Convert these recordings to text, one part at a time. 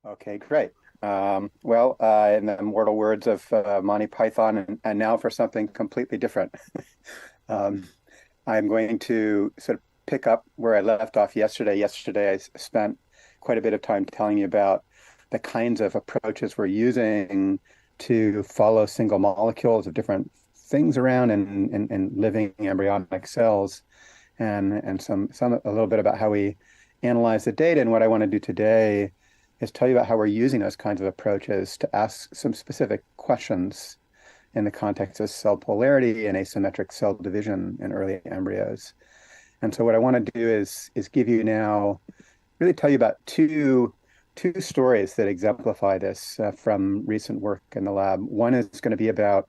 Okay, great. In the immortal words of Monty Python, and now for something completely different. Um, I'm going to sort of pick up where I left off yesterday. Yesterday, I spent quite a bit of time telling you about the kinds of approaches we're using to follow single molecules of different things around in living embryonic cells, and some a little bit about how we analyze the data. And what I want to do today is tell you about how we're using those kinds of approaches to ask some specific questions in the context of cell polarity and asymmetric cell division in early embryos. And so what I want to do is give you now, really tell you about two stories that exemplify this from recent work in the lab. One is going to be about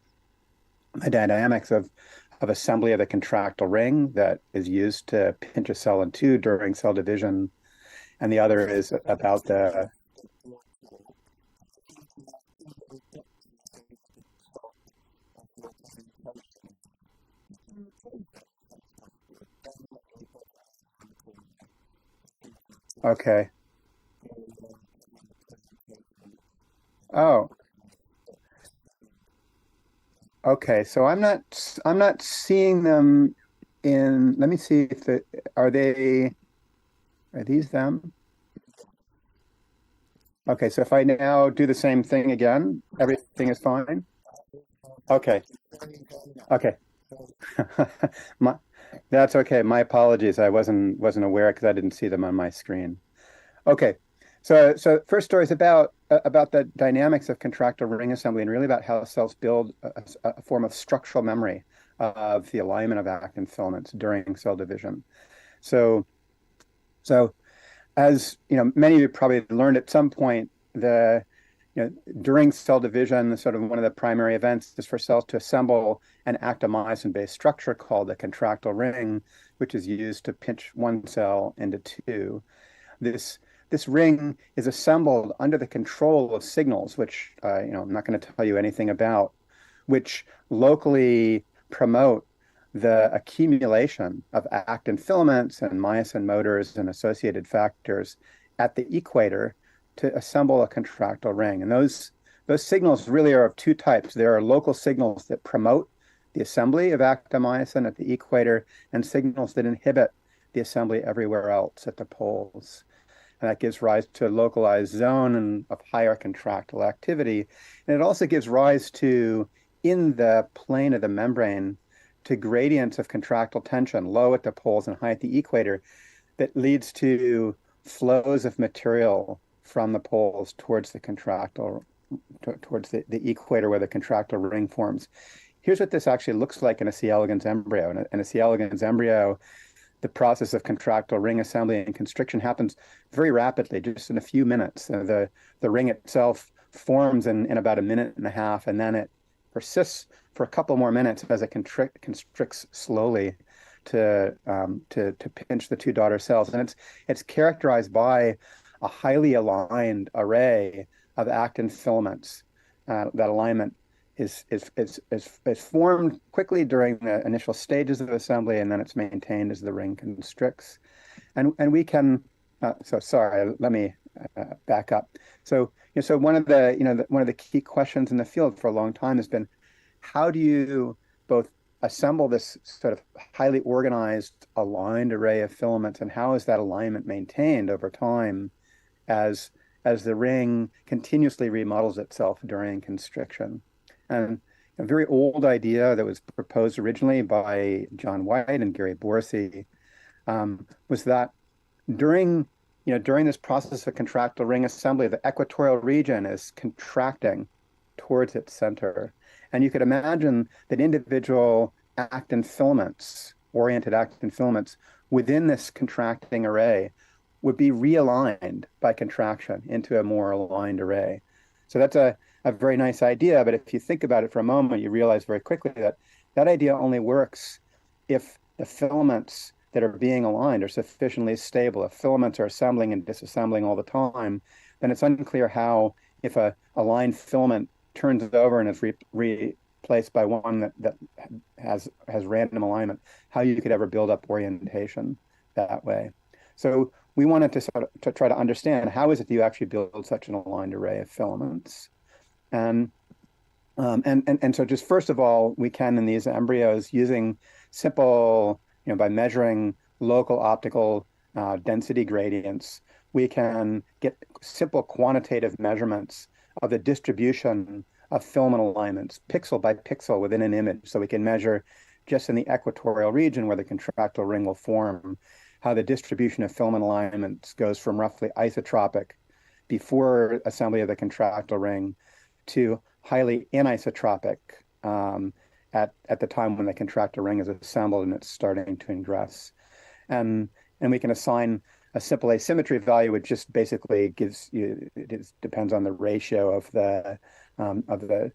the dynamics of assembly of the contractile ring that is used to pinch a cell in two during cell division. And the other is about the okay. Oh, okay. So I'm not seeing them in, let me see if the are they are these them? Okay, so if I now do the same thing again, everything is fine. Okay. Okay. My, that's okay. My apologies. I wasn't aware because I didn't see them on my screen. Okay. So first story is about the dynamics of contractile ring assembly and really about how cells build a form of structural memory of the alignment of actin filaments during cell division. So so as you know, many of you probably learned at some point the you know during cell division, sort of one of the primary events is for cells to assemble an actomyosin-based structure called the contractile ring, which is used to pinch one cell into two. This this ring is assembled under the control of signals, which I'm not going to tell you anything about, which locally promote the accumulation of actin filaments and myosin motors and associated factors at the equator to assemble a contractile ring. And those signals really are of two types. There are local signals that promote the assembly of actomyosin at the equator and signals that inhibit the assembly everywhere else at the poles. And that gives rise to a localized zone of higher contractile activity. And it also gives rise to, in the plane of the membrane, to gradients of contractile tension, low at the poles and high at the equator, that leads to flows of material from the poles towards the contractile, towards the equator where the contractile ring forms. Here's what this actually looks like in a C. elegans embryo. In a C. elegans embryo, the process of contractile ring assembly and constriction happens very rapidly, just in a few minutes. The ring itself forms in about a minute and a half, and then it persists for a couple more minutes as it constricts slowly to pinch the two daughter cells. And it's characterized by a highly aligned array of actin filaments. That alignment is formed quickly during the initial stages of assembly, and then it's maintained as the ring constricts. And we can, so sorry, let me back up. So one of the key questions in the field for a long time has been, how do you both assemble this sort of highly organized, aligned array of filaments, and how is that alignment maintained over time as the ring continuously remodels itself during constriction? And a very old idea that was proposed originally by John White and Gary Borsey was that during during this process of contractile ring assembly, the equatorial region is contracting towards its center. And you could imagine that individual actin filaments, oriented actin filaments within this contracting array would be realigned by contraction into a more aligned array. So that's a very nice idea, but if you think about it for a moment, you realize very quickly that that idea only works if the filaments that are being aligned are sufficiently stable. If filaments are assembling and disassembling all the time, then it's unclear how, if a aligned filament turns over and is replaced by one that has random alignment, how you could ever build up orientation that way. So we wanted to to try to understand how is it that you actually build such an aligned array of filaments. And and so just first of all, we can in these embryos using simple, by measuring local optical density gradients, we can get simple quantitative measurements of the distribution of filament alignments, pixel by pixel within an image. So we can measure just in the equatorial region where the contractile ring will form, how the distribution of filament alignments goes from roughly isotropic before assembly of the contractile ring to highly anisotropic at the time when the contractile ring is assembled and it's starting to ingress. And we can assign a simple asymmetry value, which just basically gives you, depends on the ratio of the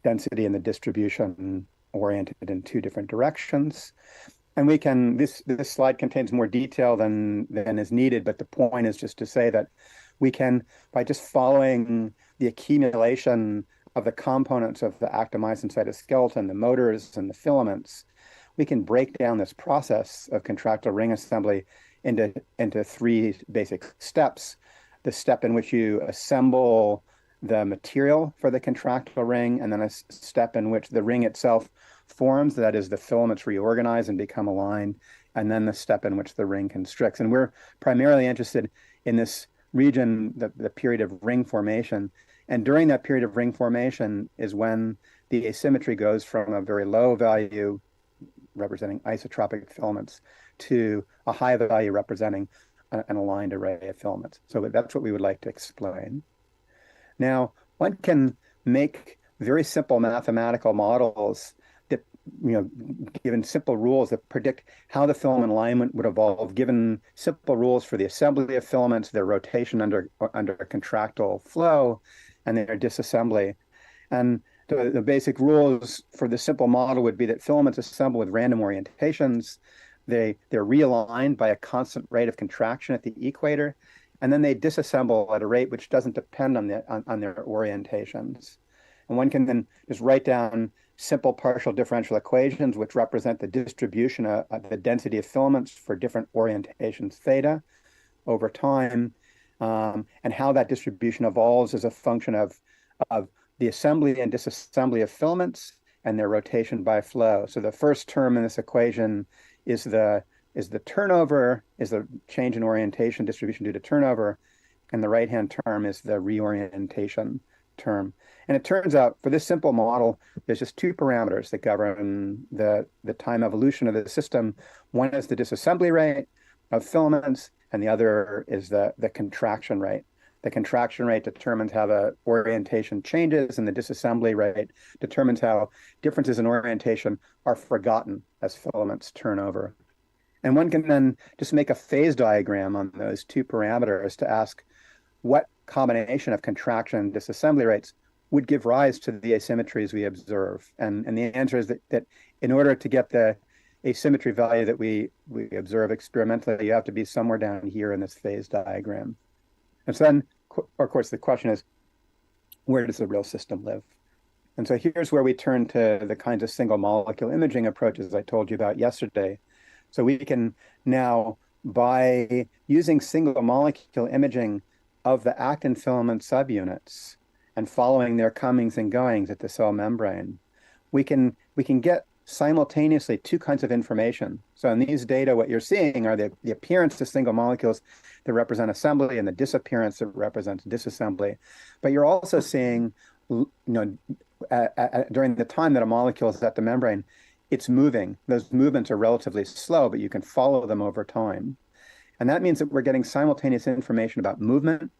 density and the distribution oriented in two different directions. And we can, this slide contains more detail than is needed, but the point is just to say that we can, by just following the accumulation of the components of the actomyosin cytoskeleton, the motors and the filaments, we can break down this process of contractile ring assembly into three basic steps. The step in which you assemble the material for the contractile ring, and then a step in which the ring itself forms, that is, the filaments reorganize and become aligned, and then the step in which the ring constricts. And we're primarily interested in this region, the period of ring formation. And during that period of ring formation is when the asymmetry goes from a very low value representing isotropic filaments to a high value representing an aligned array of filaments. So that's what we would like to explain. Now, one can make very simple mathematical models that, given simple rules that predict how the filament alignment would evolve, given simple rules for the assembly of filaments, their rotation under contractile flow, and their disassembly. And the basic rules for the simple model would be that filaments assemble with random orientations. They're realigned by a constant rate of contraction at the equator, and then they disassemble at a rate which doesn't depend on their orientations. And one can then just write down simple partial differential equations which represent the distribution of the density of filaments for different orientations theta over time, and how that distribution evolves as a function of the assembly and disassembly of filaments and their rotation by flow. So the first term in this equation is the turnover, is the change in orientation distribution due to turnover, and the right-hand term is the reorientation term. And it turns out for this simple model, there's just two parameters that govern the time evolution of the system. One is the disassembly rate of filaments, and the other is the contraction rate. The contraction rate determines how the orientation changes, and the disassembly rate determines how differences in orientation are forgotten as filaments turn over. And one can then just make a phase diagram on those two parameters to ask what combination of contraction and disassembly rates would give rise to the asymmetries we observe. And the answer is that in order to get the asymmetry value that we observe experimentally, you have to be somewhere down here in this phase diagram. And so then, of course, the question is, where does the real system live? And so here's where we turn to the kinds of single molecule imaging approaches I told you about yesterday. So we can now, by using single molecule imaging of the actin filament subunits and following their comings and goings at the cell membrane, we can get simultaneously two kinds of information. So in these data, what you're seeing are the appearance of single molecules that represent assembly and the disappearance that represents disassembly. But you're also seeing, during the time that a molecule is at the membrane, it's moving. Those movements are relatively slow, but you can follow them over time. And that means that we're getting simultaneous information about movement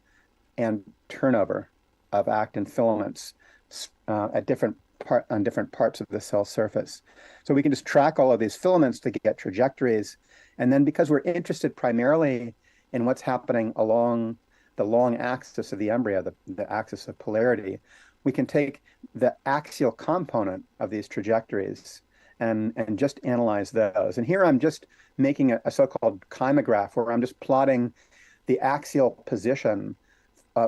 and turnover of actin filaments on different parts of the cell surface. So we can just track all of these filaments to get trajectories. And then because we're interested primarily in what's happening along the long axis of the embryo, the axis of polarity, we can take the axial component of these trajectories and just analyze those. And here I'm just making a so-called chymograph where I'm just plotting the axial position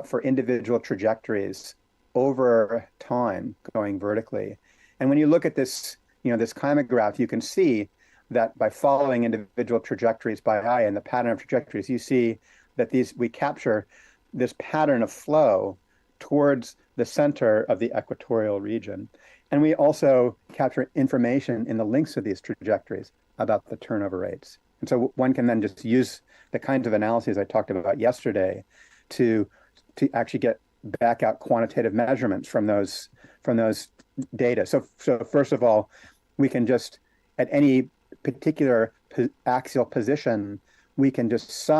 for individual trajectories over time going vertically. And when you look at this, this chymograph, you can see that by following individual trajectories by eye and the pattern of trajectories, you see that we capture this pattern of flow towards the center of the equatorial region. And we also capture information in the links of these trajectories about the turnover rates. And so one can then just use the kinds of analyses I talked about yesterday to actually get back out quantitative measurements from those data. So first of all, we can just, at any particular axial position, we can just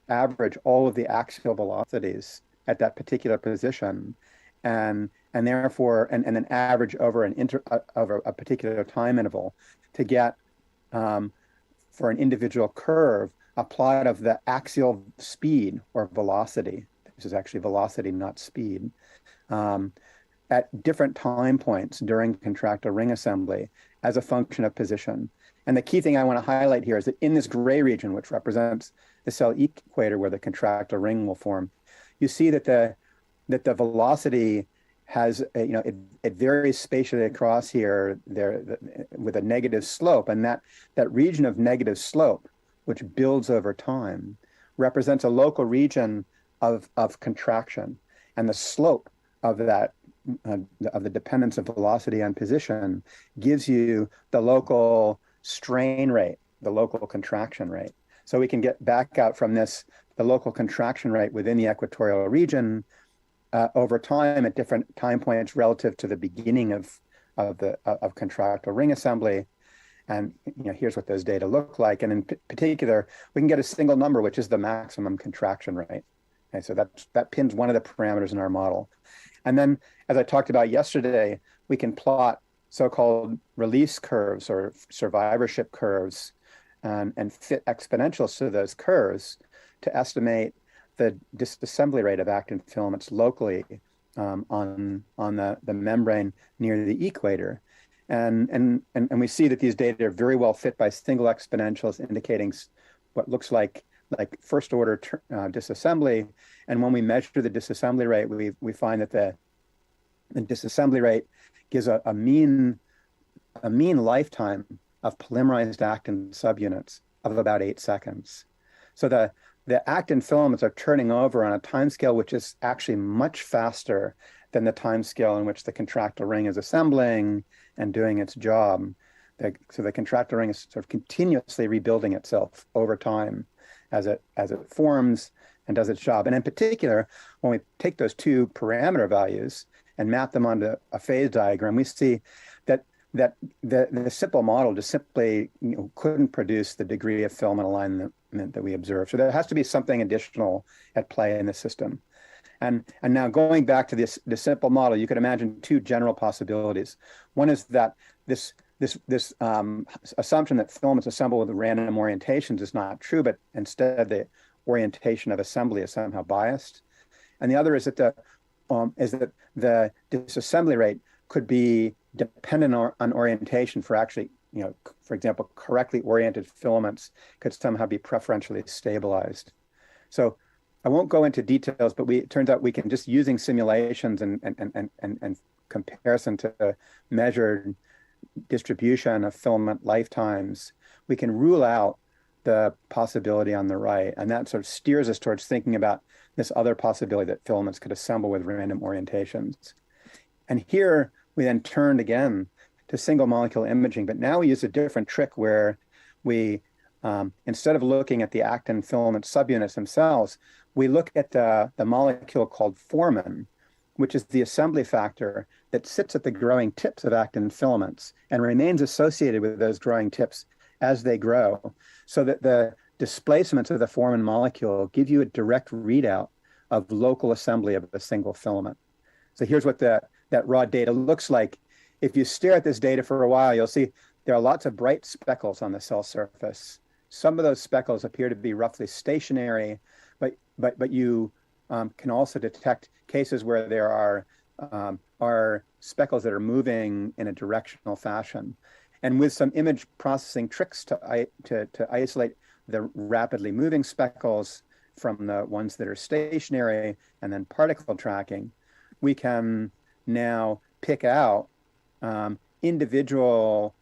average all of the axial velocities at that particular position, and therefore, and then average over over a particular time interval to get, for an individual curve, a plot of the axial speed or velocity. This is actually velocity, not speed, at different time points during contractile ring assembly as a function of position. And the key thing I want to highlight here is that in this gray region, which represents the cell equator where the contractile ring will form, you see that the velocity has, it varies spatially across here with a negative slope. And that region of negative slope, which builds over time, represents a local region of contraction. And the slope of that, of the dependence of velocity on position, gives you the local strain rate, the local contraction rate. So we can get back out from this, the local contraction rate within the equatorial region over time at different time points relative to the beginning of contractile ring assembly. And here's what those data look like. And in particular, we can get a single number, which is the maximum contraction rate. Okay, so that pins one of the parameters in our model. And then, as I talked about yesterday, we can plot so-called release curves or survivorship curves and fit exponentials to those curves to estimate the disassembly rate of actin filaments locally on the membrane near the equator. And we see that these data are very well fit by single exponentials, indicating what looks like first order disassembly. And when we measure the disassembly rate, we find that the disassembly rate gives a mean lifetime of polymerized actin subunits of about 8 seconds. So the actin filaments are turning over on a time scale which is actually much faster than the time scale in which the contractile ring is assembling and doing its job. So the contractile ring is sort of continuously rebuilding itself over time as it forms and does its job. And in particular, when we take those two parameter values and map them onto a phase diagram, we see that the simple model just simply couldn't produce the degree of filament alignment that we observe. So there has to be something additional at play in the system. And now going back to this simple model, you could imagine two general possibilities. One is that this assumption that filaments assemble with random orientations is not true, but instead the orientation of assembly is somehow biased. And the other is that the disassembly rate could be dependent on orientation for actually, for example, correctly oriented filaments could somehow be preferentially stabilized. So I won't go into details, but it turns out we can, just using simulations and comparison to measured distribution of filament lifetimes, we can rule out the possibility on the right. And that sort of steers us towards thinking about this other possibility that filaments could assemble with random orientations. And here we then turned again to single molecule imaging, but now we use a different trick where we, instead of looking at the actin filament subunits themselves, we look at the molecule called formin, which is the assembly factor that sits at the growing tips of actin filaments and remains associated with those growing tips as they grow, so that the displacements of the formin molecule give you a direct readout of local assembly of a single filament. So here's what that raw data looks like. If you stare at this data for a while, you'll see there are lots of bright speckles on the cell surface. Some of those speckles appear to be roughly stationary, but you can also detect cases where there are speckles that are moving in a directional fashion. And with some image processing tricks to isolate the rapidly moving speckles from the ones that are stationary, and then particle tracking, we can now pick out individual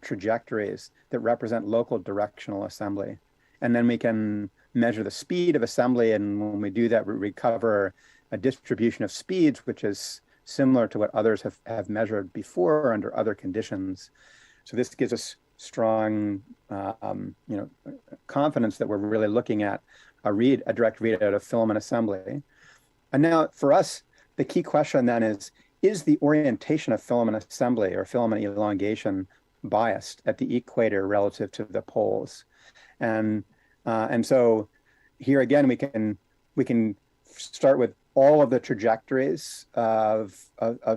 trajectories that represent local directional assembly. And then we can measure the speed of assembly. And when we do that, we recover a distribution of speeds, which is similar to what others have measured before under other conditions. So this gives us strong confidence that we're really looking at a direct readout of filament assembly. And now for us, the key question then is the orientation of filament assembly or filament elongation biased at the equator relative to the poles? And so here again, we can start with all of the trajectories of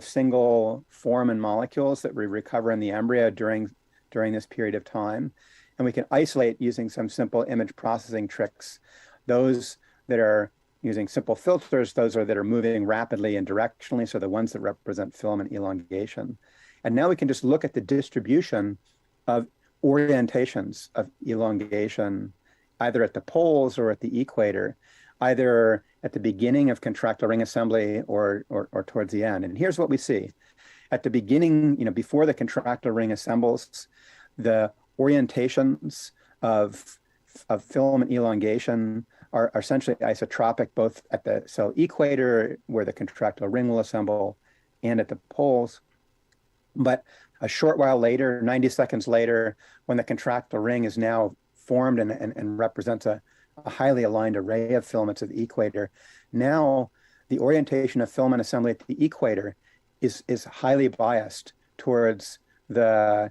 single foramen molecules that we recover in the embryo during this period of time. And we can isolate using some simple image processing tricks, those that are using simple filters, those that are moving rapidly and directionally, so the ones that represent filament elongation. And now we can just look at the distribution of orientations of elongation, either at the poles or at the equator, either at the beginning of contractile ring assembly or towards the end. And here's what we see. At the beginning, before the contractile ring assembles, the orientations of filament elongation are essentially isotropic, both at the cell equator, where the contractile ring will assemble, and at the poles. But a short while later, 90 seconds later, when the contractile ring is now formed and represents a highly aligned array of filaments at the equator, now the orientation of filament assembly at the equator is highly biased towards the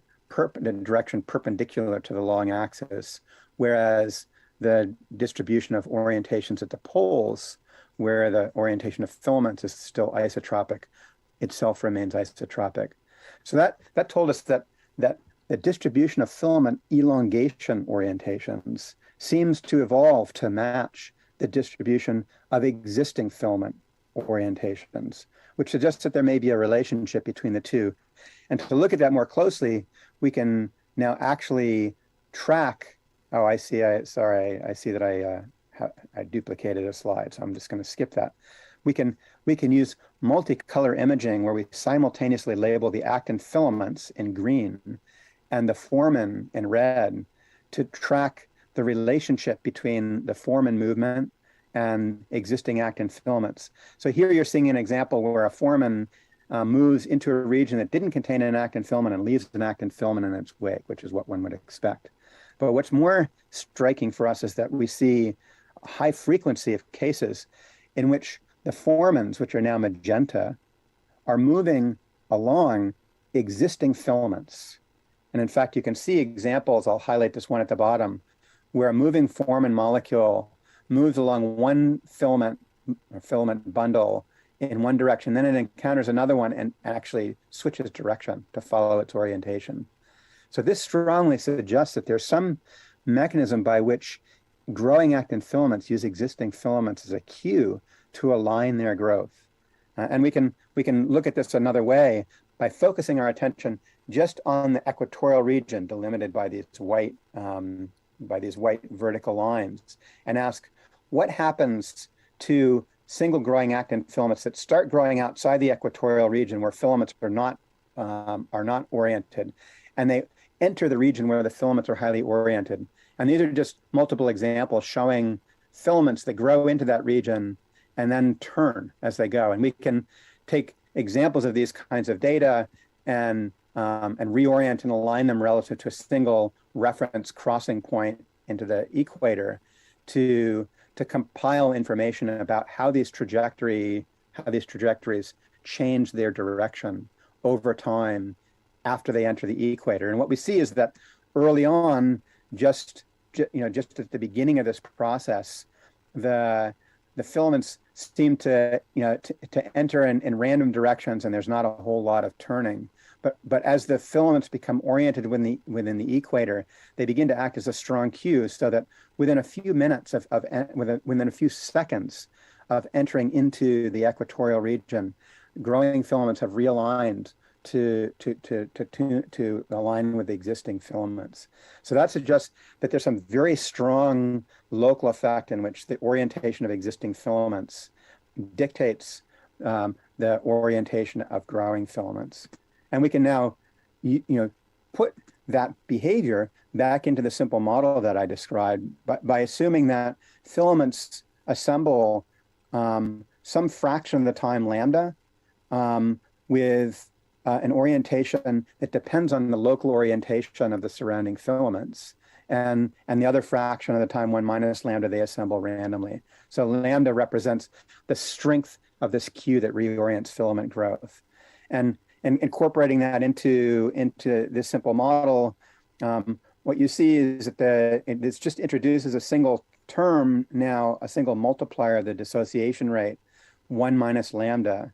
direction perpendicular to the long axis, whereas the distribution of orientations at the poles, where the orientation of filaments is still isotropic, itself remains isotropic. So that told us that the distribution of filament elongation orientations seems to evolve to match the distribution of existing filament orientations, which suggests that there may be a relationship between the two. And to look at that more closely, we can now actually track. Oh, I see. I see that I duplicated a slide, so I'm just going to skip that. We can use multicolor imaging where we simultaneously label the actin filaments in green and the foramen in red to track the relationship between the foramen movement and existing actin filaments. So here you're seeing an example where a foramen moves into a region that didn't contain an actin filament and leaves an actin filament in its wake, which is what one would expect. But what's more striking for us is that we see a high frequency of cases in which the foramens, which are now magenta, are moving along existing filaments. And in fact, you can see examples, I'll highlight this one at the bottom, where a moving foramen molecule moves along one filament or filament bundle in one direction, then it encounters another one and actually switches direction to follow its orientation. So this strongly suggests that there's some mechanism by which growing actin filaments use existing filaments as a cue to align their growth. And we can look at this another way by focusing our attention just on the equatorial region delimited by these white vertical lines, and ask what happens to single growing actin filaments that start growing outside the equatorial region where filaments are not oriented, and they enter the region where the filaments are highly oriented. And these are just multiple examples showing filaments that grow into that region and then turn as they go. And we can take examples of these kinds of data and reorient and align them relative to a single reference crossing point into the equator to compile information about how these trajectories change their direction over time after they enter the equator. And what we see is that early on, just at the beginning of this process, the filaments seem to enter in random directions, and there's not a whole lot of turning. But as the filaments become oriented within the equator, they begin to act as a strong cue, so that within a few minutes within a few seconds of entering into the equatorial region, growing filaments have realigned to align with the existing filaments. So that suggests that there's some very strong local effect in which the orientation of existing filaments dictates the orientation of growing filaments. And we can now put that behavior back into the simple model that I described by assuming that filaments assemble some fraction of the time lambda with an orientation that depends on the local orientation of the surrounding filaments. And the other fraction of the time, 1 minus lambda, they assemble randomly. So lambda represents the strength of this Q that reorients filament growth. And incorporating that into this simple model, what you see is that it just introduces a single term now, a single multiplier, the dissociation rate, 1 minus lambda,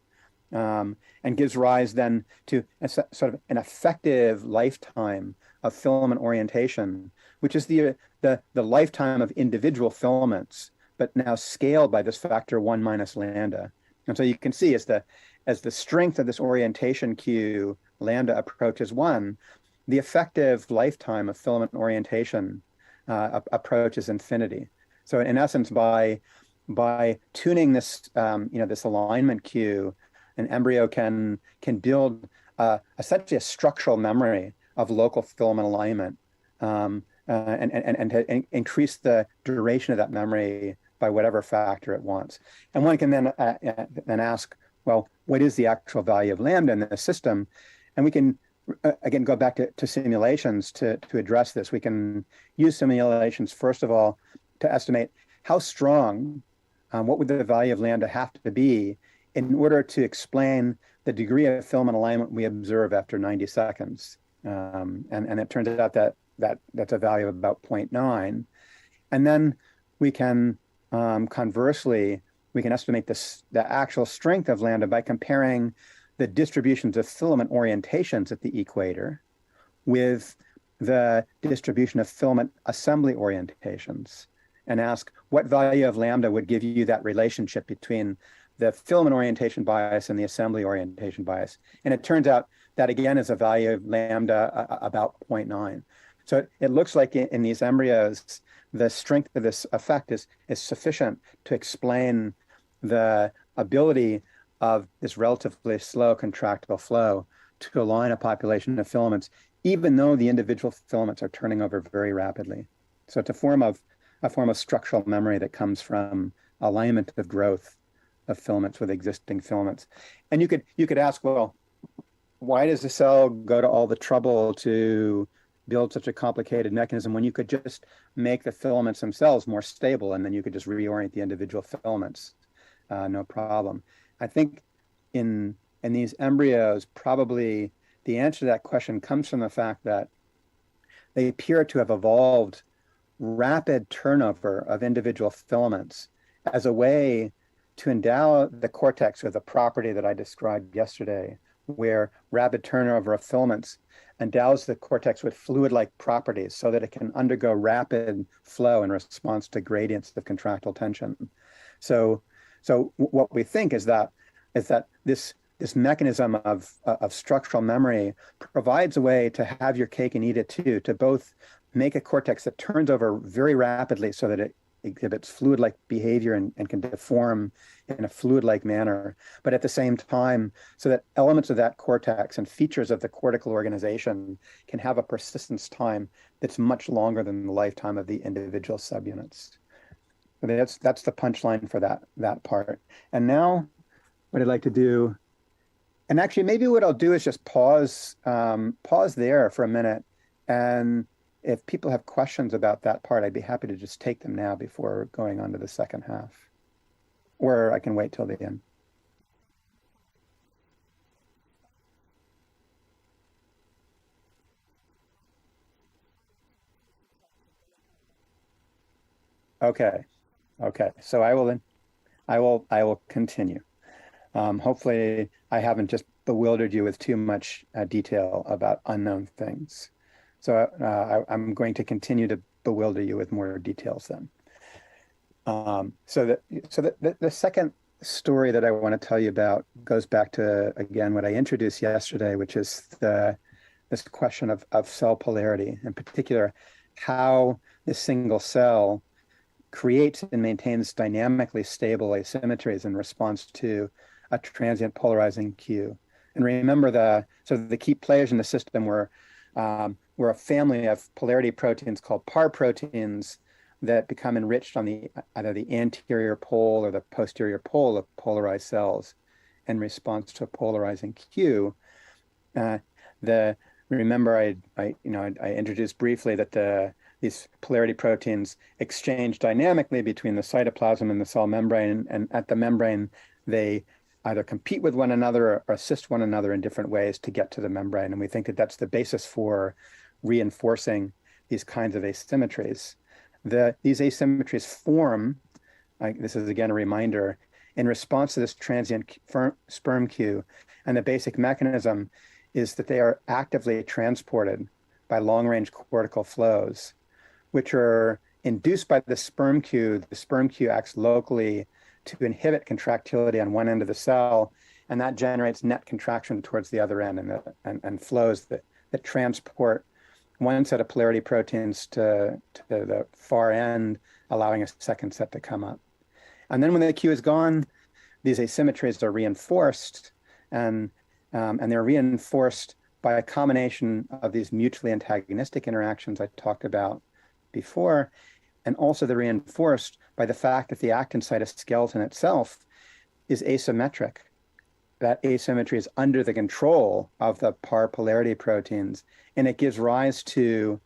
and gives rise then to sort of an effective lifetime of filament orientation, which is the lifetime of individual filaments, but now scaled by this factor 1 minus lambda. And so you can see as the strength of this orientation Q lambda approaches 1, the effective lifetime of filament orientation approaches infinity. So in essence, by tuning this this alignment Q, an embryo can build essentially a structural memory of local filament alignment, and to increase the duration of that memory by whatever factor it wants. And one can then ask, well, what is the actual value of lambda in the system? And we can again go back to simulations to address this. We can use simulations first of all to estimate how strong, what would the value of lambda have to be in order to explain the degree of filament alignment we observe after 90 seconds. And it turns out that's a value of about 0.9. And then we can, conversely, we can estimate the actual strength of lambda by comparing the distributions of filament orientations at the equator with the distribution of filament assembly orientations, and ask what value of lambda would give you that relationship between the filament orientation bias and the assembly orientation bias. And it turns out that again is a value of lambda about 0.9. So it looks like in these embryos, the strength of this effect is sufficient to explain the ability of this relatively slow contractile flow to align a population of filaments, even though the individual filaments are turning over very rapidly. So it's a form of structural memory that comes from alignment of growth of filaments with existing filaments. And you could ask, well, why does the cell go to all the trouble to build such a complicated mechanism when you could just make the filaments themselves more stable, and then you could just reorient the individual filaments, no problem. I think in these embryos, probably the answer to that question comes from the fact that they appear to have evolved rapid turnover of individual filaments as a way to endow the cortex with a property that I described yesterday, where rapid turnover of filaments endows the cortex with fluid-like properties so that it can undergo rapid flow in response to gradients of contractile tension. So what we think is that this mechanism of structural memory provides a way to have your cake and eat it too, to both make a cortex that turns over very rapidly so that it exhibits fluid-like behavior and can deform in a fluid-like manner, but at the same time, so that elements of that cortex and features of the cortical organization can have a persistence time that's much longer than the lifetime of the individual subunits. So that's the punchline for that part. And now, what I'd like to do, and actually maybe what I'll do is just pause there for a minute, and if people have questions about that part, I'd be happy to just take them now before going on to the second half. Or I can wait till the end. Okay. So I will continue. Hopefully I haven't just bewildered you with too much detail about unknown things. So I'm going to continue to bewilder you with more details then. So the second story that I want to tell you about goes back to, again, what I introduced yesterday, which is this question of cell polarity, in particular, how this single cell creates and maintains dynamically stable asymmetries in response to a transient polarizing Q. And remember, the key players in the system were we're a family of polarity proteins called PAR proteins that become enriched on either the anterior pole or the posterior pole of polarized cells in response to a polarizing cue. Remember I introduced briefly that these polarity proteins exchange dynamically between the cytoplasm and the cell membrane, and at the membrane they either compete with one another or assist one another in different ways to get to the membrane. And we think that that's the basis for reinforcing these kinds of asymmetries. These asymmetries form, this is again a reminder, in response to this transient sperm cue. And the basic mechanism is that they are actively transported by long-range cortical flows, which are induced by the sperm cue. The sperm cue acts locally to inhibit contractility on one end of the cell, and that generates net contraction towards the other end, and flows that transport one set of polarity proteins to the far end, allowing a second set to come up. And then when the cue is gone, these asymmetries are reinforced, and they're reinforced by a combination of these mutually antagonistic interactions I talked about before, and also they're reinforced by the fact that the actin cytoskeleton itself is asymmetric. That asymmetry is under the control of the PAR polarity proteins, and it gives rise to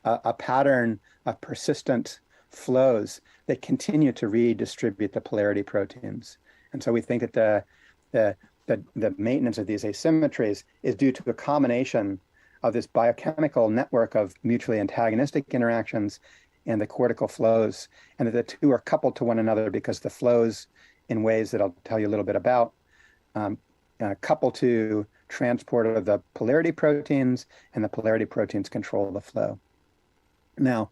a pattern of persistent flows that continue to redistribute the polarity proteins. And so we think that the maintenance of these asymmetries is due to a combination of this biochemical network of mutually antagonistic interactions and the cortical flows, and that the two are coupled to one another because the flows, in ways that I'll tell you a little bit about, couple to transport of the polarity proteins, and the polarity proteins control the flow. Now,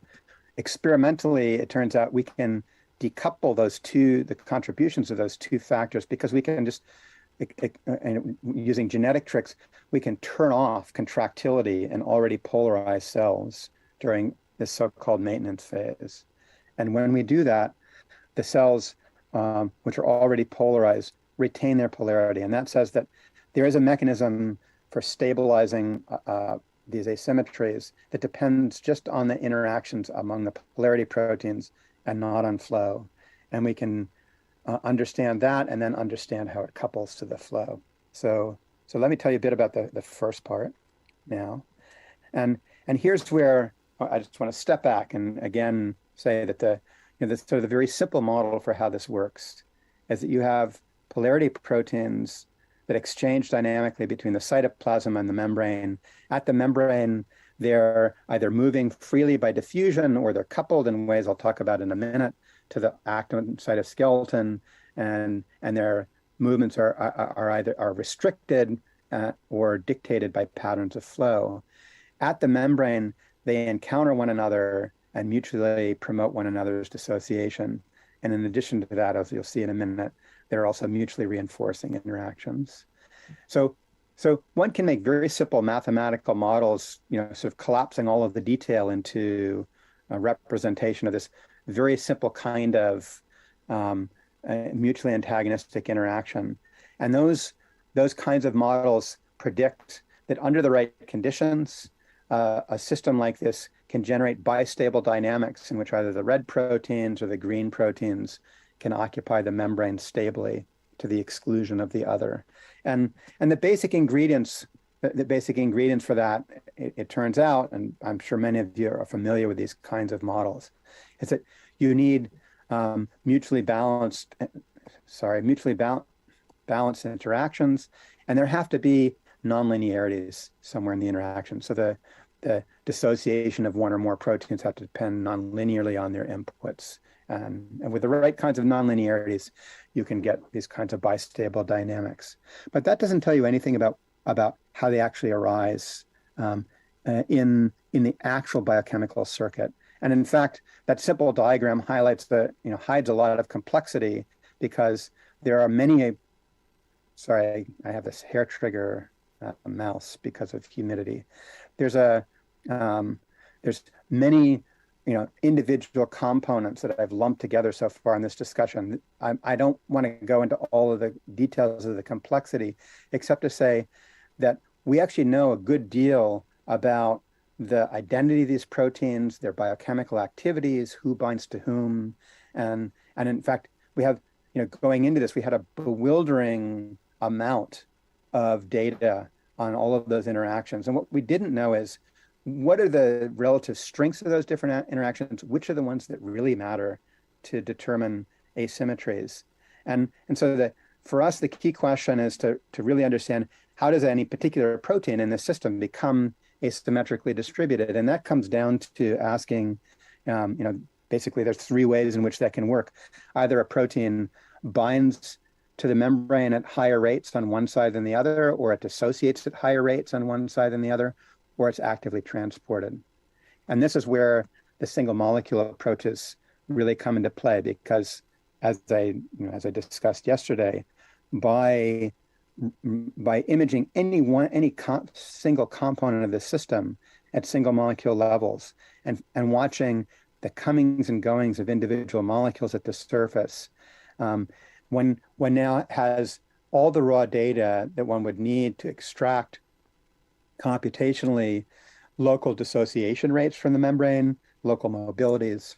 experimentally, it turns out we can decouple the contributions of those two factors, because we can just, using genetic tricks, we can turn off contractility in already polarized cells during this so-called maintenance phase. And when we do that, the cells, which are already polarized, retain their polarity. And that says that there is a mechanism for stabilizing these asymmetries that depends just on the interactions among the polarity proteins and not on flow. And we can understand that, and then understand how it couples to the flow. So let me tell you a bit about the first part now. And here's where I just want to step back and again say that the very simple model for how this works is that you have polarity proteins that exchange dynamically between the cytoplasm and the membrane. At the membrane, they're either moving freely by diffusion, or they're coupled in ways I'll talk about in a minute to the actin cytoskeleton, and their movements are restricted or dictated by patterns of flow. At the membrane, they encounter one another and mutually promote one another's dissociation. And in addition to that, as you'll see in a minute, there are also mutually reinforcing interactions. So one can make very simple mathematical models, sort of collapsing all of the detail into a representation of this very simple kind of mutually antagonistic interaction. And those kinds of models predict that under the right conditions, a system like this can generate bistable dynamics in which either the red proteins or the green proteins can occupy the membrane stably to the exclusion of the other. And the basic ingredients for that, it turns out, and I'm sure many of you are familiar with these kinds of models, is that you need mutually balanced interactions, and there have to be nonlinearities somewhere in the interaction. So the dissociation of one or more proteins have to depend nonlinearly on their inputs. And with the right kinds of nonlinearities, you can get these kinds of bistable dynamics. But that doesn't tell you anything about how they actually arise in the actual biochemical circuit. And in fact, that simple diagram highlights hides a lot of complexity, because there are many. Sorry, I have this hair trigger mouse because of humidity. There's many individual components that I've lumped together so far in this discussion. I don't want to go into all of the details of the complexity, except to say that we actually know a good deal about the identity of these proteins, their biochemical activities, who binds to whom. And in fact, we have, going into this, we had a bewildering amount of data on all of those interactions. And what we didn't know is what are the relative strengths of those different interactions? Which are the ones that really matter to determine asymmetries? And so for us, the key question is to really understand how does any particular protein in the system become asymmetrically distributed? And that comes down to asking, basically there's three ways in which that can work. Either a protein binds to the membrane at higher rates on one side than the other, or it dissociates at higher rates on one side than the other, or it's actively transported. And this is where the single molecule approaches really come into play, because as I discussed yesterday, by imaging any single component of the system at single molecule levels and watching the comings and goings of individual molecules at the surface, one now has all the raw data that one would need to extract computationally local dissociation rates from the membrane, local mobilities,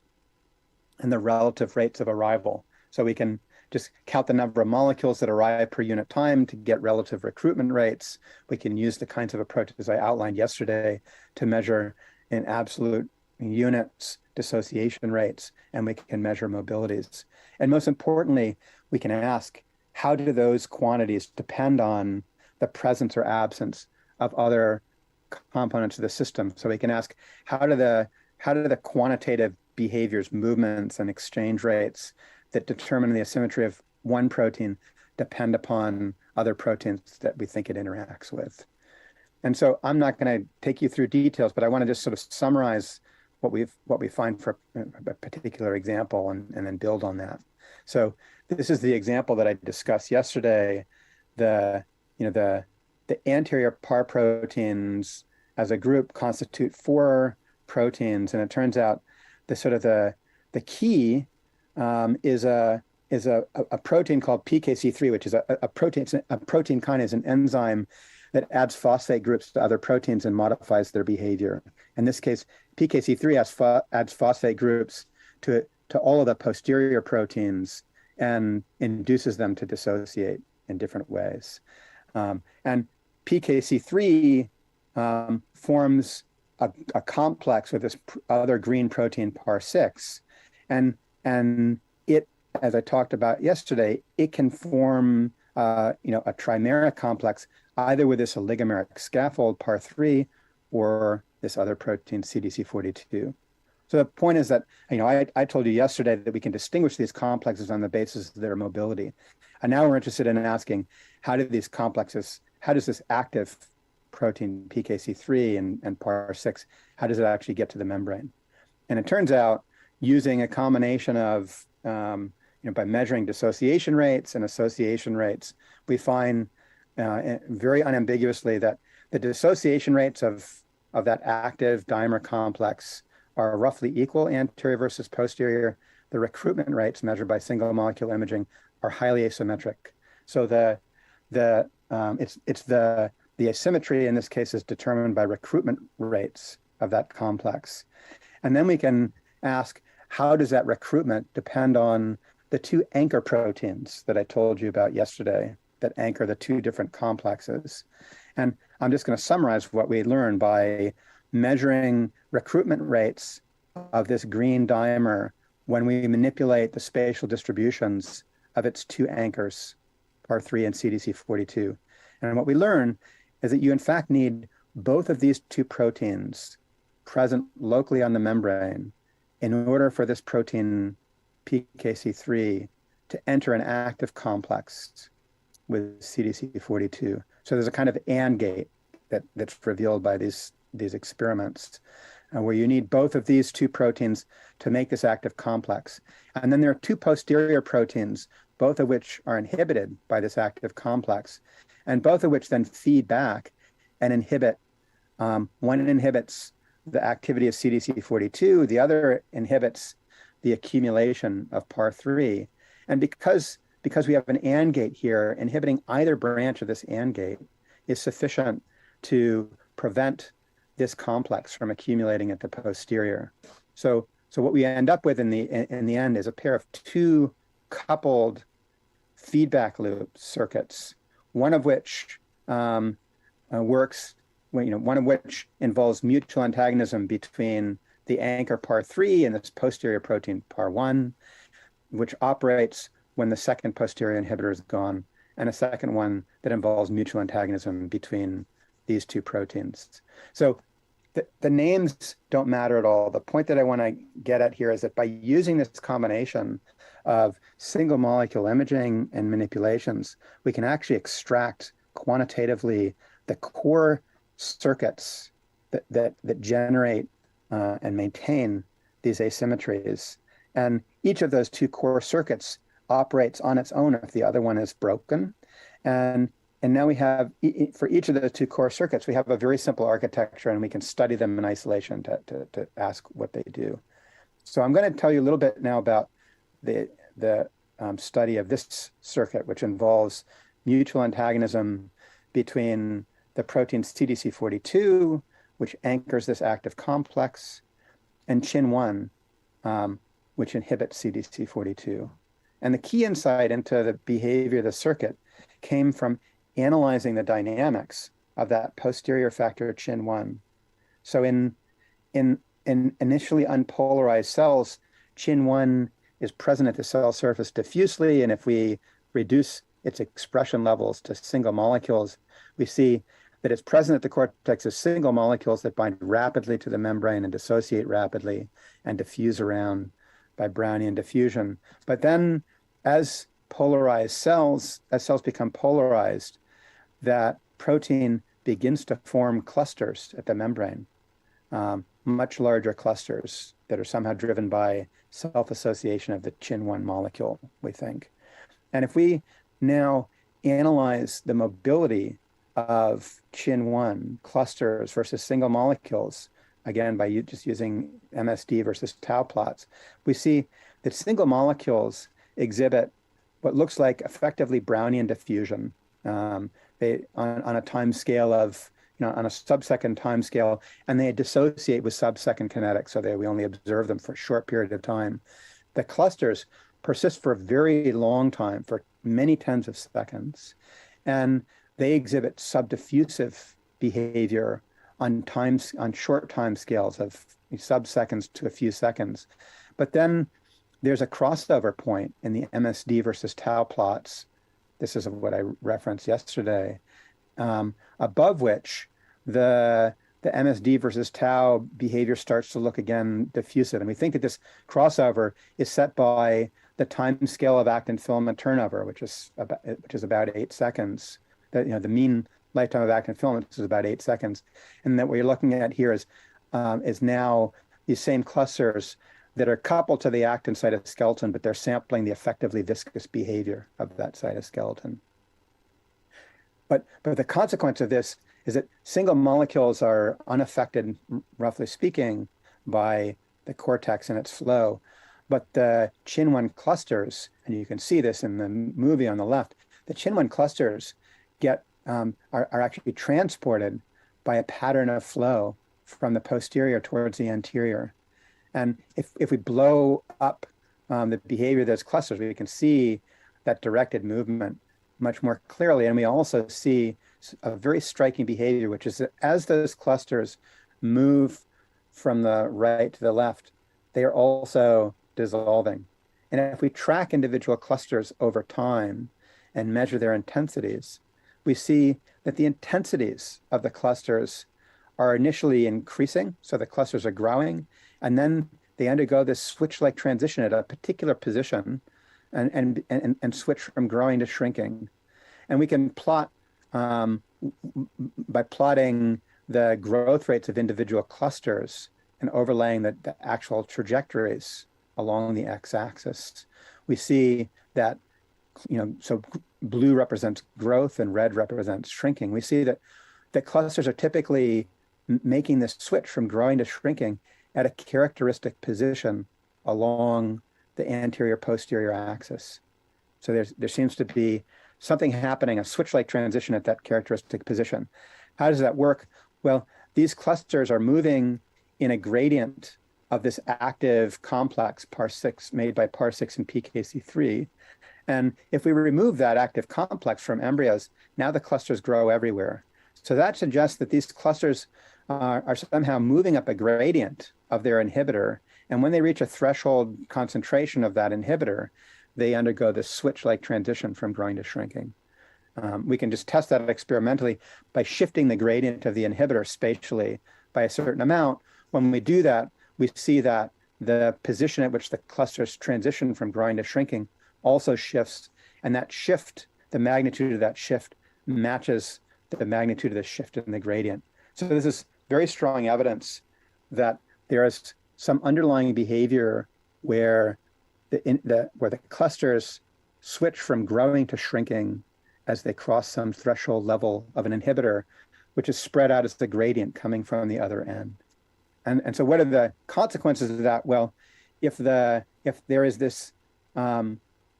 and the relative rates of arrival. So we can just count the number of molecules that arrive per unit time to get relative recruitment rates. We can use the kinds of approaches I outlined yesterday to measure in absolute units dissociation rates, and we can measure mobilities. And most importantly, we can ask, how do those quantities depend on the presence or absence of other components of the system? So we can ask, how do the quantitative behaviors, movements, and exchange rates that determine the asymmetry of one protein depend upon other proteins that we think it interacts with? And so I'm not going to take you through details, but I want to just sort of summarize what we find for a particular example and then build on that. So this is the example that I discussed yesterday. The anterior PAR proteins as a group constitute 4 proteins, and it turns out the key is a protein called PKC3, which is a protein kinase, an enzyme that adds phosphate groups to other proteins and modifies their behavior. In this case, PKC3 adds phosphate groups to all of the posterior proteins and induces them to dissociate in different ways. And PKC3 forms a complex with this other green protein PAR6, and it, as I talked about yesterday, it can form a trimeric complex either with this oligomeric scaffold PAR3 or this other protein CDC42. So the point is that I told you yesterday that we can distinguish these complexes on the basis of their mobility, and now we're interested in asking how does this active protein PKC3 and PAR6, how does it actually get to the membrane? And it turns out, using a combination of by measuring dissociation rates and association rates, we find very unambiguously that the dissociation rates of that active dimer complex are roughly equal anterior versus posterior. The recruitment rates measured by single molecule imaging are highly asymmetric. So the asymmetry in this case is determined by recruitment rates of that complex. And then we can ask, how does that recruitment depend on the 2 anchor proteins that I told you about yesterday that anchor the 2 different complexes? And I'm just going to summarize what we learned by measuring recruitment rates of this green dimer when we manipulate the spatial distributions of its 2 anchors, PAR3 and CDC42. And what we learn is that you in fact need both of these 2 proteins present locally on the membrane in order for this protein PKC3 to enter an active complex with CDC42. So there's a kind of AND gate that's revealed by these experiments, where you need both of these 2 proteins to make this active complex. And then there are 2 posterior proteins, both of which are inhibited by this active complex, and both of which then feed back and inhibit. One inhibits the activity of CDC42, the other inhibits the accumulation of PAR3. And because we have an AND gate here, inhibiting either branch of this AND gate is sufficient to prevent this complex from accumulating at the posterior. So what we end up with in the end is a pair of two coupled feedback loop circuits, one of which works, one of which involves mutual antagonism between the anchor par 3 and this posterior protein par 1, which operates when the second posterior inhibitor is gone, and a second one that involves mutual antagonism between these two proteins. So the names don't matter at all. The point that I want to get at here is that by using this combination of single molecule imaging and manipulations, we can actually extract quantitatively the core circuits that generate and maintain these asymmetries. And each of those two core circuits operates on its own if the other one is broken. And now we have, for each of those two core circuits, we have a very simple architecture, and we can study them in isolation to ask what they do. So I'm going to tell you a little bit now about the study of this circuit, which involves mutual antagonism between the protein CDC42, which anchors this active complex, and CHIN1, which inhibits CDC42. And the key insight into the behavior of the circuit came from analyzing the dynamics of that posterior factor CHIN1. So in initially unpolarized cells, CHIN1 is present at the cell surface diffusely, and if we reduce its expression levels to single molecules, we see that it's present at the cortex as single molecules that bind rapidly to the membrane and dissociate rapidly and diffuse around by Brownian diffusion. But then as cells become polarized, that protein begins to form clusters at the membrane, much larger clusters that are somehow driven by self-association of the CHIN1 molecule, we think. And if we now analyze the mobility of CHIN1 clusters versus single molecules, again, by just using MSD versus tau plots, we see that single molecules exhibit what looks like effectively Brownian diffusion. They on a time scale of, on a sub-second time scale, and they dissociate with sub-second kinetics, so we only observe them for a short period of time. The clusters persist for a very long time, for many tens of seconds, and they exhibit subdiffusive behavior on short time scales of sub-seconds to a few seconds. But then there's a crossover point in the MSD versus tau plots. This is what I referenced yesterday, above which the MSD versus tau behavior starts to look again diffusive. And we think that this crossover is set by the time scale of actin filament turnover, which is about 8 seconds. The mean lifetime of actin filaments is about 8 seconds. And that what you're looking at here is now these same clusters that are coupled to the actin cytoskeleton, but they're sampling the effectively viscous behavior of that cytoskeleton. But the consequence of this is that single molecules are unaffected, roughly speaking, by the cortex and its flow. But the CHIN1 clusters, and you can see this in the movie on the left, the CHIN1 clusters are actually transported by a pattern of flow from the posterior towards the anterior. And if we blow up the behavior of those clusters, we can see that directed movement much more clearly. And we also see a very striking behavior, which is that as those clusters move from the right to the left, they are also dissolving. And if we track individual clusters over time and measure their intensities, we see that the intensities of the clusters are initially increasing, so the clusters are growing, and then they undergo this switch-like transition at a particular position and switch from growing to shrinking. And we can plot, by plotting the growth rates of individual clusters and overlaying the actual trajectories along the x-axis, we see that, so blue represents growth and red represents shrinking. We see that the clusters are typically making this switch from growing to shrinking at a characteristic position along the anterior posterior axis. So there seems to be something happening, a switch-like transition at that characteristic position. How does that work? Well, these clusters are moving in a gradient of this active complex par6 made by par6 and PKC3. And if we remove that active complex from embryos, now the clusters grow everywhere. So that suggests that these clusters are somehow moving up a gradient of their inhibitor. And when they reach a threshold concentration of that inhibitor, they undergo this switch-like transition from growing to shrinking. We can just test that experimentally by shifting the gradient of the inhibitor spatially by a certain amount. When we do that, we see that the position at which the clusters transition from growing to shrinking also shifts, and that shift, the magnitude of that shift, matches the magnitude of the shift in the gradient. So this is very strong evidence that there is some underlying behavior where the clusters switch from growing to shrinking as they cross some threshold level of an inhibitor, which is spread out as the gradient coming from the other end. And so what are the consequences of that? Well, if there is this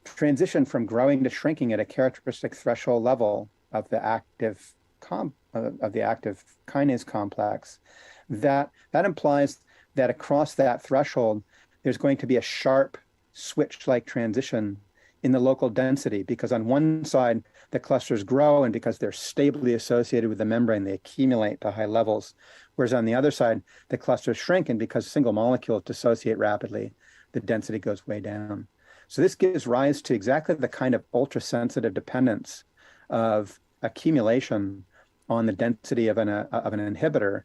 transition from growing to shrinking at a characteristic threshold level of the active kinase complex, that implies that across that threshold, there's going to be a sharp switch-like transition in the local density, because on one side, the clusters grow, and because they're stably associated with the membrane, they accumulate to high levels. Whereas on the other side, the clusters shrink, and because single molecules dissociate rapidly, the density goes way down. So this gives rise to exactly the kind of ultra-sensitive dependence of accumulation on the density of an inhibitor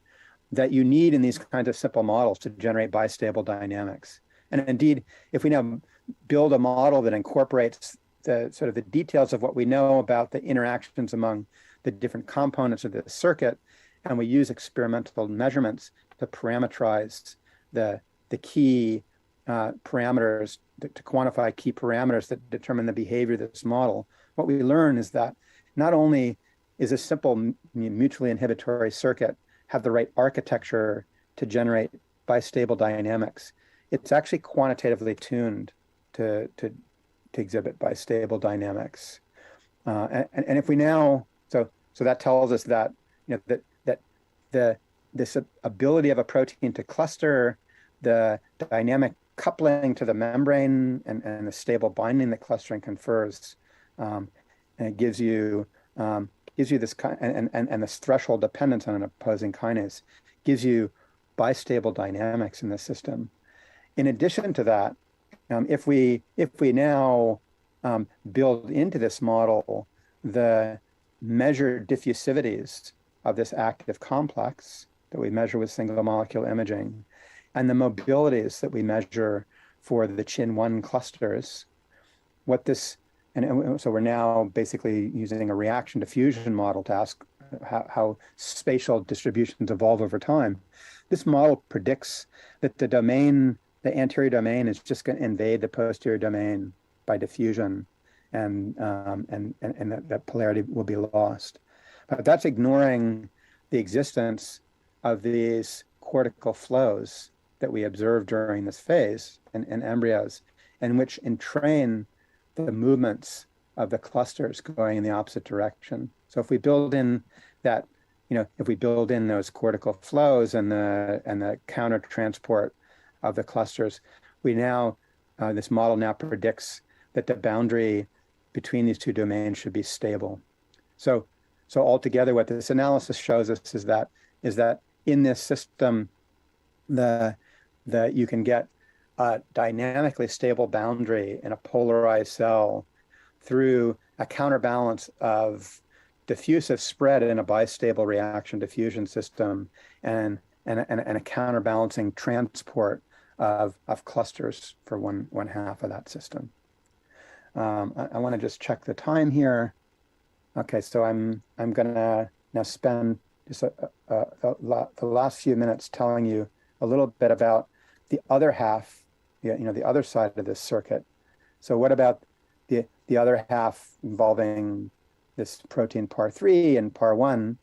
that you need in these kinds of simple models to generate bistable dynamics. And indeed, if we now build a model that incorporates the sort of the details of what we know about the interactions among the different components of the circuit, and we use experimental measurements to parameterize the key parameters, to quantify key parameters that determine the behavior of this model, what we learn is that not only is a simple mutually inhibitory circuit have the right architecture to generate bistable dynamics, it's actually quantitatively tuned to exhibit bistable dynamics. And if we now, so that tells us that, this ability of a protein to cluster, the dynamic coupling to the membrane, and the stable binding that clustering confers, and it gives you this kind, and this threshold dependence on an opposing kinase gives you bistable dynamics in the system. In addition to that, if we now build into this model the measured diffusivities of this active complex that we measure with single molecule imaging, and the mobilities that we measure for the Chin1 clusters, so we're now basically using a reaction diffusion model to ask how spatial distributions evolve over time. This model predicts that the anterior domain is just going to invade the posterior domain by diffusion, and that polarity will be lost. But that's ignoring the existence of these cortical flows that we observe during this phase in embryos, and which entrain the movements of the clusters going in the opposite direction. So if we build in that, if we build in those cortical flows and the counter transport of the clusters, we now, this model now predicts that the boundary between these two domains should be stable. So altogether, what this analysis shows us is that in this system, you can get a dynamically stable boundary in a polarized cell through a counterbalance of diffusive spread in a bistable reaction diffusion system, and a counterbalancing transport of clusters for one half of that system. I want to just check the time here. Okay, so I'm gonna now spend just the last few minutes telling you a little bit about the other half, the other side of this circuit. So what about the other half involving this protein par3 and par1?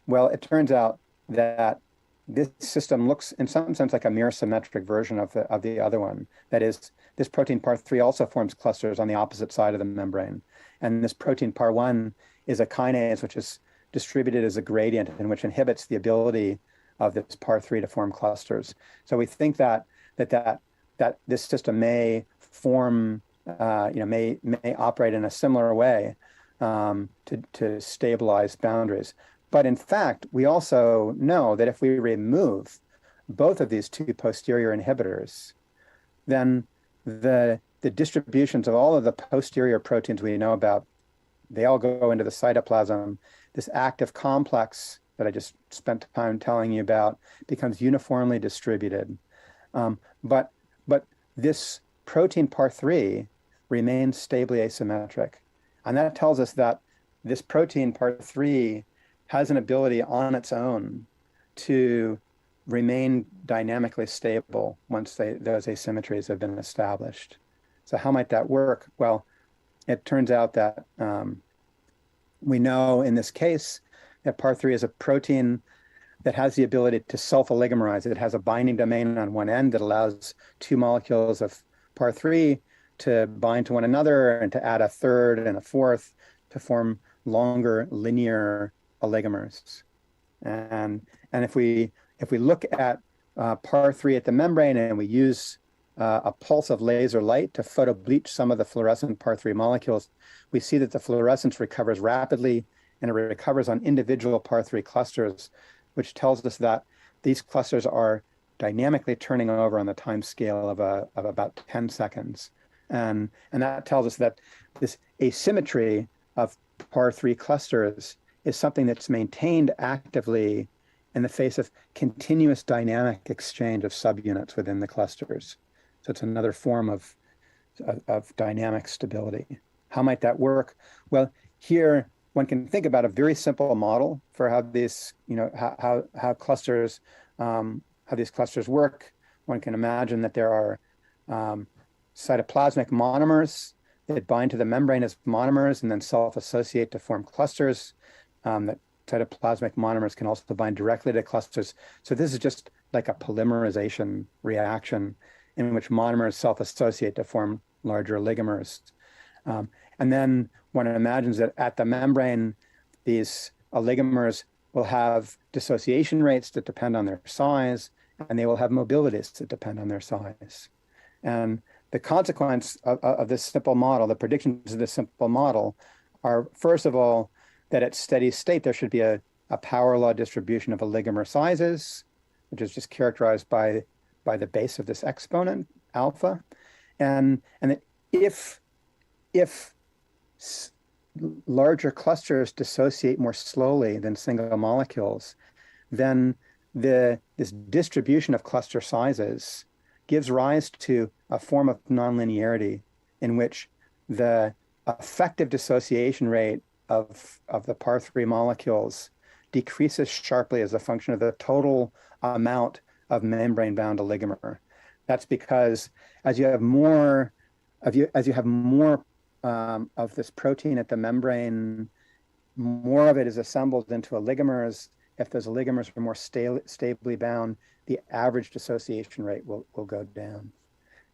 Well, it turns out that this system looks in some sense like a mirror symmetric version of the other one. That is, this protein par3 also forms clusters on the opposite side of the membrane. And this protein par1 is a kinase which is distributed as a gradient, and which inhibits the ability of this par3 to form clusters. So we think that this system may form, may operate in a similar way to stabilize boundaries. But in fact, we also know that if we remove both of these two posterior inhibitors, then the distributions of all of the posterior proteins we know about, they all go into the cytoplasm. This active complex that I just spent time telling you about becomes uniformly distributed. But this protein par3 remains stably asymmetric. And that tells us that this protein par3 has an ability on its own to remain dynamically stable once those asymmetries have been established. So how might that work? Well, it turns out that we know in this case that par3 is a protein that has the ability to self-oligomerize. It has a binding domain on one end that allows two molecules of par3 to bind to one another and to add a third and a fourth to form longer linear oligomers. And if we look at par3 at the membrane and we use a pulse of laser light to photobleach some of the fluorescent par3 molecules, we see that the fluorescence recovers rapidly and it recovers on individual par3 clusters, which tells us that these clusters are dynamically turning over on the time scale of about 10 seconds. And that tells us that this asymmetry of par3 clusters is something that's maintained actively in the face of continuous dynamic exchange of subunits within the clusters. So it's another form of dynamic stability. How might that work? Well, here one can think about a very simple model for how these, how clusters, how these clusters work. One can imagine that there are cytoplasmic monomers that bind to the membrane as monomers and then self-associate to form clusters. That cytoplasmic monomers can also bind directly to clusters. So this is just like a polymerization reaction in which monomers self-associate to form larger oligomers. And then one imagines that at the membrane, these oligomers will have dissociation rates that depend on their size, and they will have mobilities that depend on their size. And the consequence of this simple model, the predictions of this simple model, are, first of all, that at steady state, there should be a power law distribution of oligomer sizes, which is just characterized by the base of this exponent, alpha. And that if larger clusters dissociate more slowly than single molecules, then this distribution of cluster sizes gives rise to a form of nonlinearity in which the effective dissociation rate of the par3 molecules decreases sharply as a function of the total amount of membrane-bound oligomer. That's because as you have more of this protein at the membrane, more of it is assembled into oligomers. If those oligomers are more stably bound, the average dissociation rate will go down.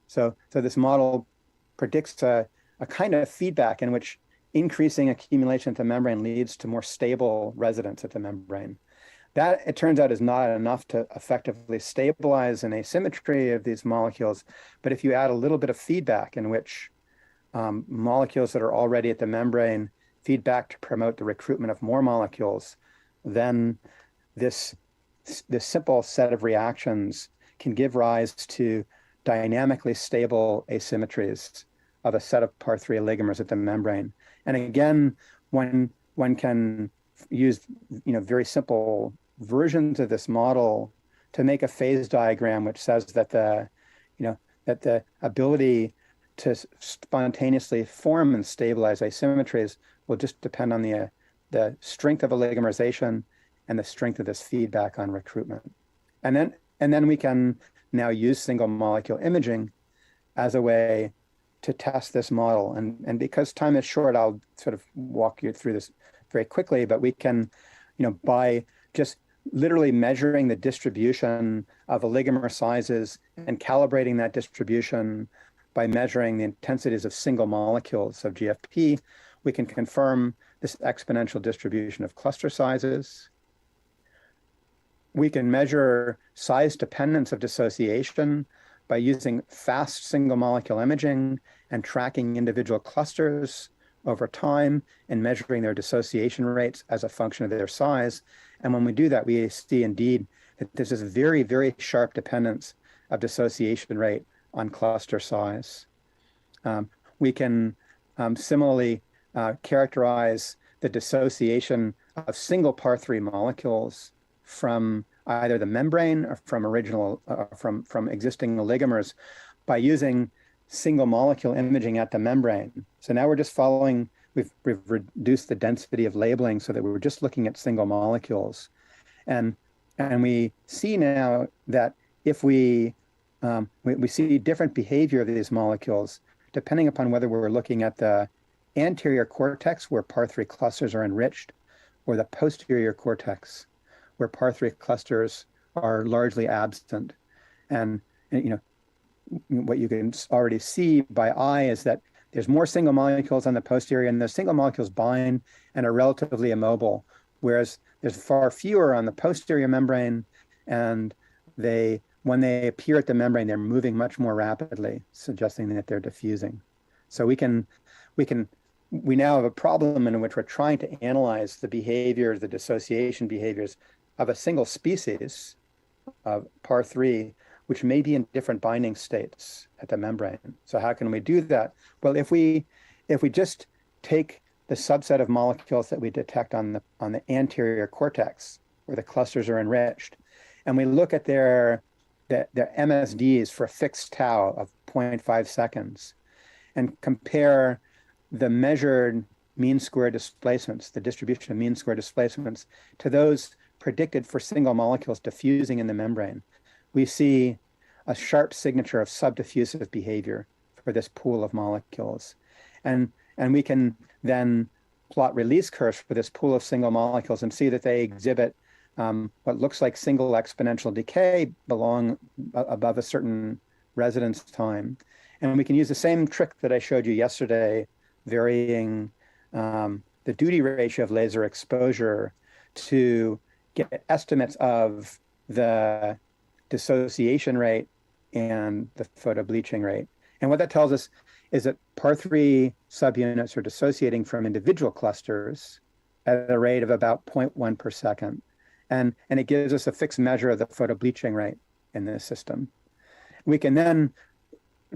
So this model predicts a kind of feedback in which increasing accumulation at the membrane leads to more stable residence at the membrane. That, it turns out, is not enough to effectively stabilize an asymmetry of these molecules. But if you add a little bit of feedback in which molecules that are already at the membrane feedback to promote the recruitment of more molecules, then this simple set of reactions can give rise to dynamically stable asymmetries of a set of par3 oligomers at the membrane. And again, one can use very simple versions of this model to make a phase diagram which says that the ability to spontaneously form and stabilize asymmetries will just depend on the strength of oligomerization and the strength of this feedback on recruitment. And then we can now use single molecule imaging as a way to test this model. And because time is short, I'll sort of walk you through this very quickly, but we can, by just literally measuring the distribution of oligomer sizes and calibrating that distribution by measuring the intensities of single molecules of GFP, we can confirm this exponential distribution of cluster sizes. we can measure size dependence of dissociation by using fast single molecule imaging and tracking individual clusters over time and measuring their dissociation rates as a function of their size. And when we do that, we see indeed that there's this very, very sharp dependence of dissociation rate on cluster size. We can similarly characterize the dissociation of single par3 molecules from either the membrane or from from existing oligomers by using single molecule imaging at the membrane. So now we're just following, we've reduced the density of labeling so that we're just looking at single molecules. And we see now that if we see different behavior of these molecules, depending upon whether we're looking at the anterior cortex where par3 clusters are enriched, or the posterior cortex where par3 clusters are largely absent. And you know, what you can already see by eye is that there's more single molecules on the posterior, and the single molecules bind and are relatively immobile, whereas there's far fewer on the posterior membrane, and when they appear at the membrane, they're moving much more rapidly, suggesting that they're diffusing. So we now have a problem in which we're trying to analyze the behavior, the dissociation behaviors of a single species of par3, which may be in different binding states at the membrane. So how can we do that? Well, if we just take the subset of molecules that we detect on the anterior cortex, where the clusters are enriched, and we look at their MSDs for a fixed tau of 0.5 seconds, and compare the measured mean square displacements, the distribution of mean square displacements, to those predicted for single molecules diffusing in the membrane, we see a sharp signature of subdiffusive behavior for this pool of molecules. And we can then plot release curves for this pool of single molecules and see that they exhibit what looks like single exponential decay above a certain residence time. And we can use the same trick that I showed you yesterday, varying the duty ratio of laser exposure to get estimates of the dissociation rate and the photobleaching rate. And what that tells us is that par3 subunits are dissociating from individual clusters at a rate of about 0.1 per second. And it gives us a fixed measure of the photobleaching rate in this system. We can then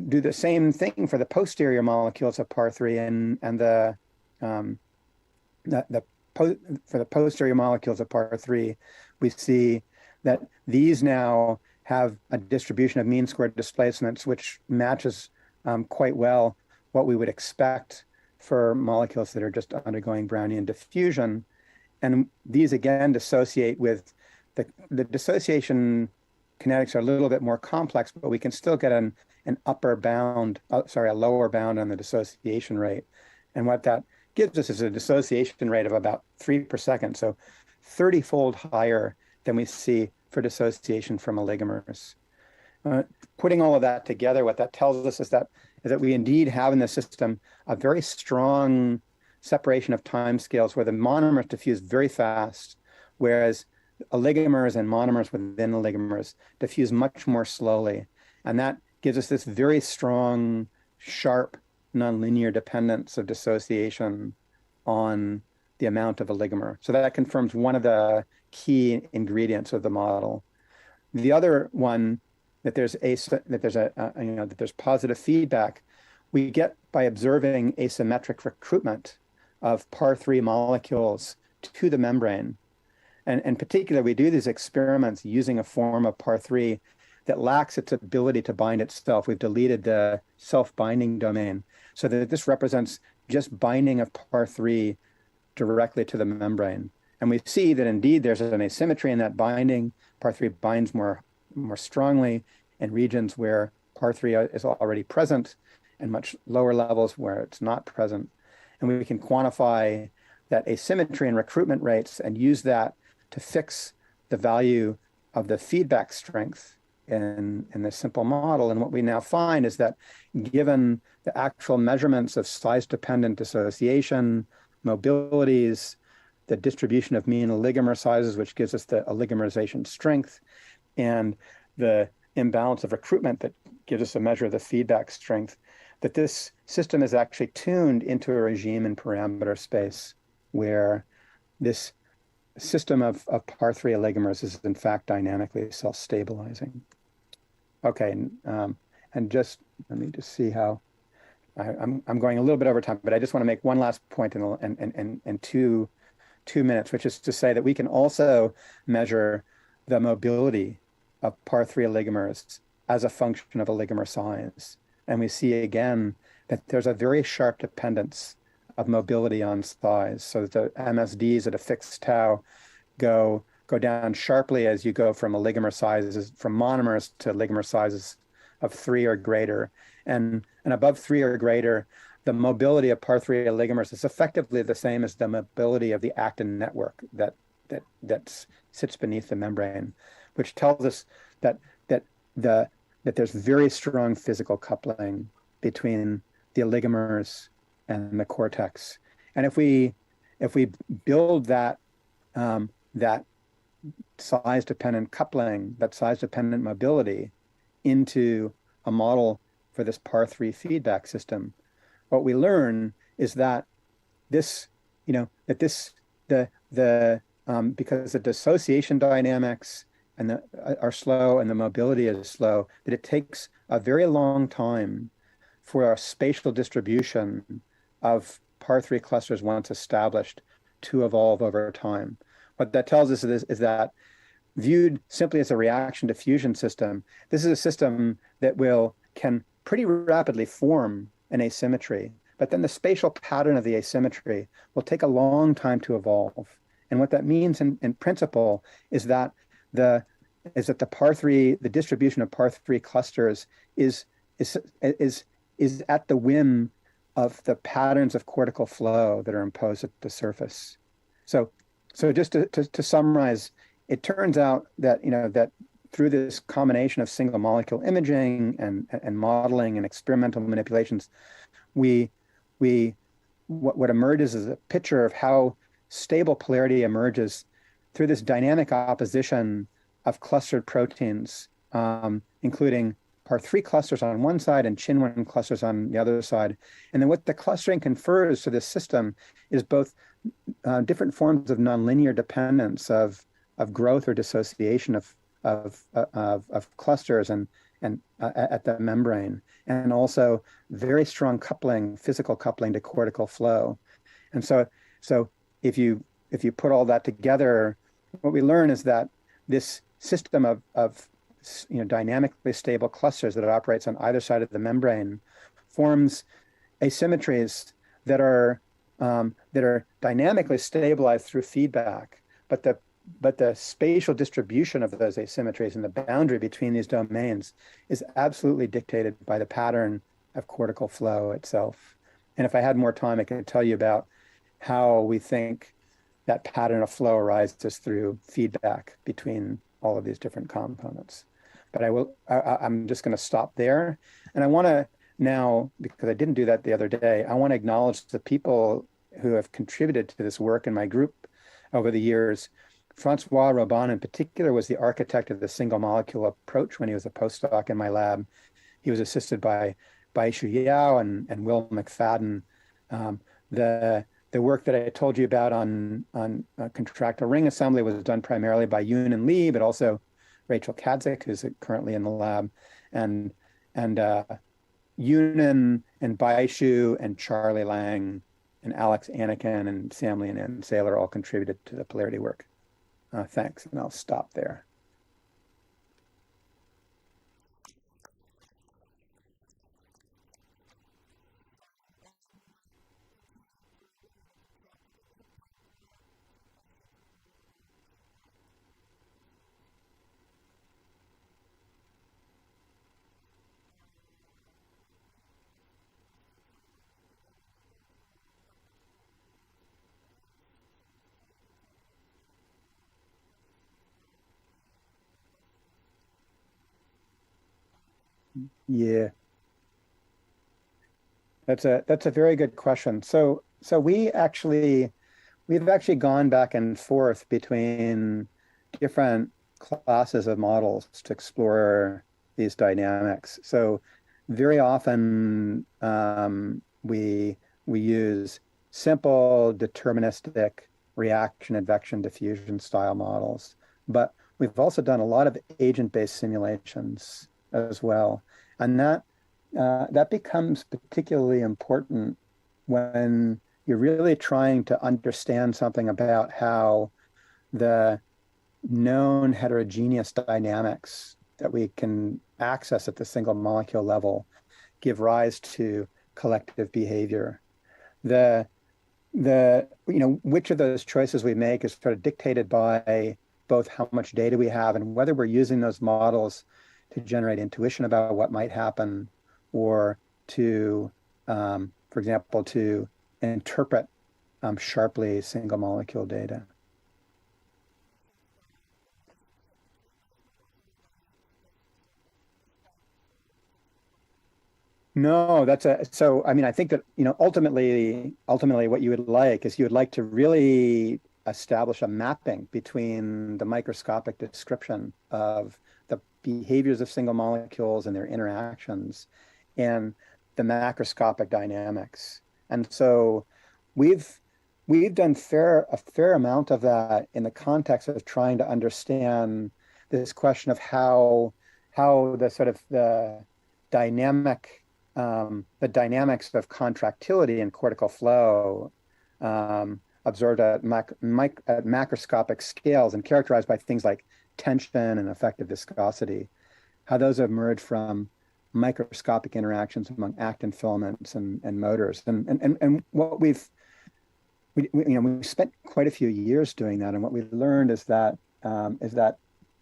do the same thing for the posterior molecules of par3 for the posterior molecules of par3, we see that these now have a distribution of mean squared displacements, which matches quite well what we would expect for molecules that are just undergoing Brownian diffusion. And these again dissociate with the dissociation kinetics are a little bit more complex, but we can still get a lower bound on the dissociation rate. And what that gives us is a dissociation rate of about 3 per second, so 30-fold higher than we see for dissociation from oligomers. Putting all of that together, what that tells us is that we indeed have in the system a very strong separation of time scales where the monomers diffuse very fast, whereas oligomers and monomers within oligomers diffuse much more slowly. And that gives us this very strong, sharp, nonlinear dependence of dissociation on the amount of oligomer. So that confirms one of the key ingredients of the model. The other one, that there's positive feedback, we get by observing asymmetric recruitment of par3 molecules to the membrane. And in particular, we do these experiments using a form of par3 that lacks its ability to bind itself. We've deleted the self-binding domain so that this represents just binding of par3 directly to the membrane. And we see that indeed there's an asymmetry in that binding. Par3 binds more strongly in regions where par3 is already present and much lower levels where it's not present. And we can quantify that asymmetry in recruitment rates and use that to fix the value of the feedback strength in this simple model. And what we now find is that given the actual measurements of size-dependent dissociation, mobilities, the distribution of mean oligomer sizes, which gives us the oligomerization strength, and the imbalance of recruitment that gives us a measure of the feedback strength, that this system is actually tuned into a regime in parameter space where this system of par 3 oligomers is in fact dynamically self-stabilizing. Okay, and just let me just see how I'm going a little bit over time, but I just want to make one last point in 2 minutes, which is to say that we can also measure the mobility of par 3 oligomers as a function of oligomer size. And we see again that there's a very sharp dependence of mobility on size. So the MSDs at a fixed tau go down sharply as you go from oligomer sizes, from monomers to oligomer sizes of 3 or greater. And above 3 or greater, the mobility of par 3 oligomers is effectively the same as the mobility of the actin network that sits beneath the membrane, which tells us that there's very strong physical coupling between the oligomers and the cortex. And if we build that size-dependent coupling, that size-dependent mobility into a model for this par 3 feedback system, what we learn is that because the dissociation dynamics are slow and the mobility is slow, that it takes a very long time for our spatial distribution of par 3 clusters once established to evolve over time. What that tells us is that viewed simply as a reaction diffusion system, this is a system that can pretty rapidly form an asymmetry, but then the spatial pattern of the asymmetry will take a long time to evolve. And what that means in principle is that the distribution of par 3 clusters is at the whim of the patterns of cortical flow that are imposed at the surface. So just to summarize, it turns out that that through this combination of single molecule imaging and modeling and experimental manipulations, what emerges is a picture of how stable polarity emerges through this dynamic opposition of clustered proteins, including par 3 clusters on one side and chin1 clusters on the other side. And then what the clustering confers to this system is both different forms of nonlinear dependence of growth or dissociation of clusters and at the membrane, and also very strong coupling, physical coupling to cortical flow. And so if you put all that together, what we learn is that this system of dynamically stable clusters that operates on either side of the membrane forms asymmetries that are dynamically stabilized through feedback, but the spatial distribution of those asymmetries and the boundary between these domains is absolutely dictated by the pattern of cortical flow itself. And if I had more time, I could tell you about how we think that pattern of flow arises through feedback between all of these different components. But I'm just going to stop there. And I want to now, because I didn't do that the other day, I want to acknowledge the people who have contributed to this work in my group over the years. Francois Robin in particular was the architect of the single molecule approach when he was a postdoc in my lab. He was assisted by Baishu Yao and Will McFadden. The work that I told you about on contractile ring assembly was done primarily by Yoon and Lee, but also Rachel Kadzik, who's currently in the lab, and Yoon and Baishu and Charlie Lang and Alex Anakin and Sam Lee and Saylor all contributed to the polarity work. Thanks, and I'll stop there. Yeah, that's a very good question. So we actually we've actually gone back and forth between different classes of models to explore these dynamics. So very often we use simple deterministic reaction, advection, diffusion style models, but we've also done a lot of agent-based simulations as well, and that becomes particularly important when you're really trying to understand something about how the known heterogeneous dynamics that we can access at the single molecule level give rise to collective behavior. The which of those choices we make is sort of dictated by both how much data we have and whether we're using those models to generate intuition about what might happen, or to, for example, to interpret sharply single molecule data. No, so I mean, I think that, ultimately what you would like is you would like to really establish a mapping between the microscopic description of the behaviors of single molecules and their interactions and the macroscopic dynamics. And so we've we've done a fair amount of that in the context of trying to understand this question of how the sort of the dynamics of contractility and cortical flow, observed at macroscopic scales and characterized by things like tension and effective viscosity, how those emerge from microscopic interactions among actin filaments and motors. And what we spent quite a few years doing that. And what we learned is that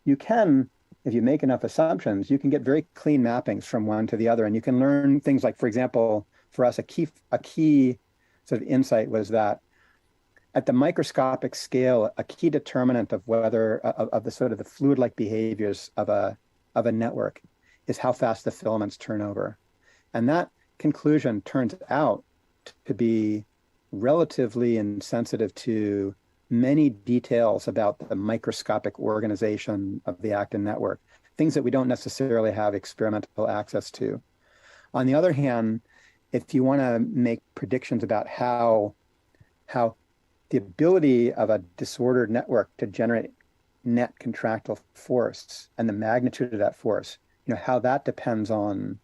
you can, if you make enough assumptions, you can get very clean mappings from one to the other. And you can learn things like, for example, for us, a key sort of insight was that at the microscopic scale, a key determinant of whether of the sort of the fluid-like behaviors of a network is how fast the filaments turn over. And that conclusion turns out to be relatively insensitive to many details about the microscopic organization of the actin network, things that we don't necessarily have experimental access to. On the other hand, if you want to make predictions about how the ability of a disordered network to generate net contractile force and the magnitude of that force, how that depends on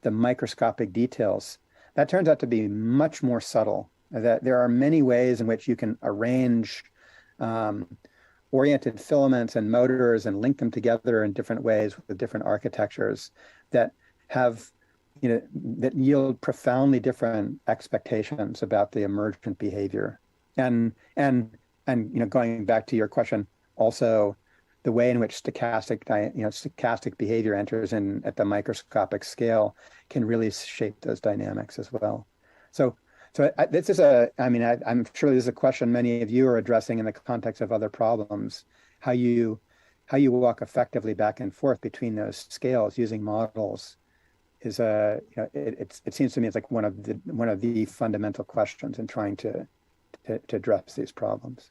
the microscopic details, that turns out to be much more subtle. That there are many ways in which you can arrange oriented filaments and motors and link them together in different ways with different architectures that have, that yield profoundly different expectations about the emergent behavior. And going back to your question, also the way in which stochastic behavior enters in at the microscopic scale can really shape those dynamics as well. So this is I'm sure this is a question many of you are addressing in the context of other problems, how you walk effectively back and forth between those scales using models is it seems to me it's like one of the fundamental questions in trying to address these problems.